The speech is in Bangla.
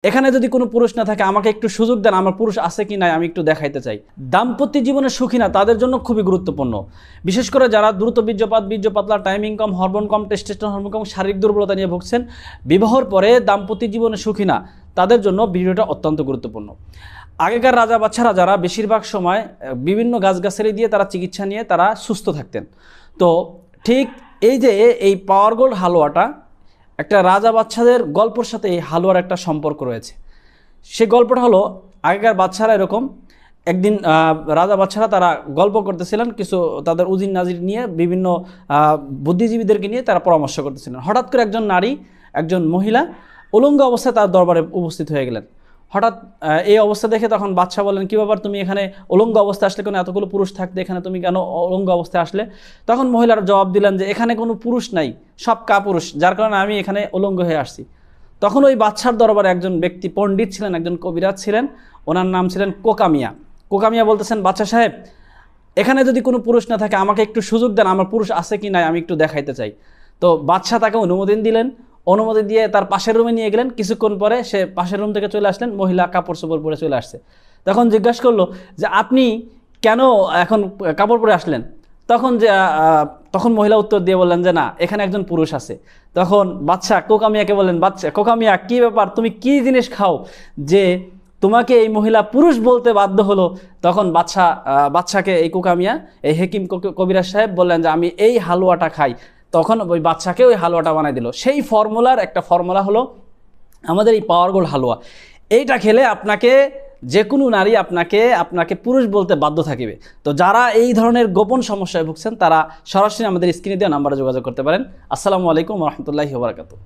এখানে যদি কোনো পুরুষ না থাকে আমাকে একটু সুযোগ দেন, আমার পুরুষ আছে কি নাই আমি একটু দেখাইতে চাই। দাম্পত্য জীবনে সুখী না তাদের জন্য খুবই গুরুত্বপূর্ণ, বিশেষ করে যারা দ্রুত বীর্যপাত, বীর্য পাতলা, টাইমিং কম, হরমোন কম, টেস্টোস্টেরন হরমোন কম, শারীরিক দুর্বলতা নিয়ে ভুগছেন, বিবাহর পরে দাম্পত্য জীবনে সুখী না, তাদের জন্য ভিডিওটা অত্যন্ত গুরুত্বপূর্ণ। আগেকার রাজা বাচ্চারা যারা বেশিরভাগ সময় বিভিন্ন গাছগাছালি দিয়ে তারা চিকিৎসা নিয়ে তারা সুস্থ থাকতেন। তো ঠিক এই যে এই পাওয়ার গোল্ড হালুয়াটা, একটা রাজা বাচ্চাদের গল্পর সাথে এই হালুয়ার একটা সম্পর্ক রয়েছে। সেই গল্পটা হলো, আগেকার বাচ্চারা এরকম একদিন রাজা বাচ্চারা তারা গল্প করতেছিলেন, কিছু তাদের উজির নাজির নিয়ে বিভিন্ন বুদ্ধিজীবীদেরকে নিয়ে তারা পরামর্শ করতেছিলেন। হঠাৎ করে একজন নারী, একজন মহিলা উলঙ্গ অবস্থায় তার দরবারে উপস্থিত হয়ে গেলেন। হঠাৎ এই অবস্থা দেখে তখন বাদশা বলেন, কী ব্যাপার, তুমি এখানে উলঙ্গ অবস্থায় আসলে, কেন এতগুলো পুরুষ থাকতে এখানে তুমি কেন উলঙ্গ অবস্থায় আসলে? তখন মহিলার জবাব দিলেন যে এখানে কোনো পুরুষ নাই, সব কাপুরুষ, যার কারণে আমি এখানে উলঙ্গ হয়ে আসছি। তখন ওই বাদশার দরবারে একজন ব্যক্তি পণ্ডিত ছিলেন, একজন কবিরাজ ছিলেন, ওনার নাম ছিলেন কোকামিয়া। কোকামিয়া বলতেছেন, বাদশা সাহেব, এখানে যদি কোনো পুরুষ না থাকে আমাকে একটু সুযোগ দেন, আমার পুরুষ আছে কি নাই আমি একটু দেখাইতে চাই। তো বাদশাহ তাকে অনুমোদন দিলেন, অনুমতি দিয়ে তার পাশের রুমে নিয়ে গেলেন। কিছুক্ষণ পরে সে পাশের রুম থেকে চলে আসলেন, মহিলা কাপড় চোপড় পরে চলে আসছে। তখন জিজ্ঞাসা করলো যে আপনি কেন এখন কাপড় পরে আসলেন? তখন মহিলা উত্তর দিয়ে বললেন যে না, এখানে একজন পুরুষ আছে। তখন বাদশাহ কোকামিয়াকে বললেন, কোকামিয়া, কি ব্যাপার, তুমি কি জিনিস খাও যে তোমাকে এই মহিলা পুরুষ বলতে বাধ্য হলো? তখন বাদশাকে এই কোকামিয়া, এই হেকিম কবিরাজ সাহেব বললেন যে আমি এই হালুয়াটা খাই। তখন ওই বাচ্চাকে ওই হালুয়াটা বানাই দিল। সেই ফর্মুলার একটা ফর্মুলা হলো আমাদের এই পাওয়ার গোল্ড হালুয়া। এইটা খেলে আপনাকে যে কোনো নারী আপনাকে পুরুষ বলতে বাধ্য থাকিবে। তো যারা এই ধরনের গোপন সমস্যায় ভুগছেন তারা সরাসরি আমাদের স্ক্রিনে দেওয়া নাম্বারে যোগাযোগ করতে পারেন। আসসালামু আলাইকুম ওয়া রাহমাতুল্লাহি ওয়া বারাকাতুহু।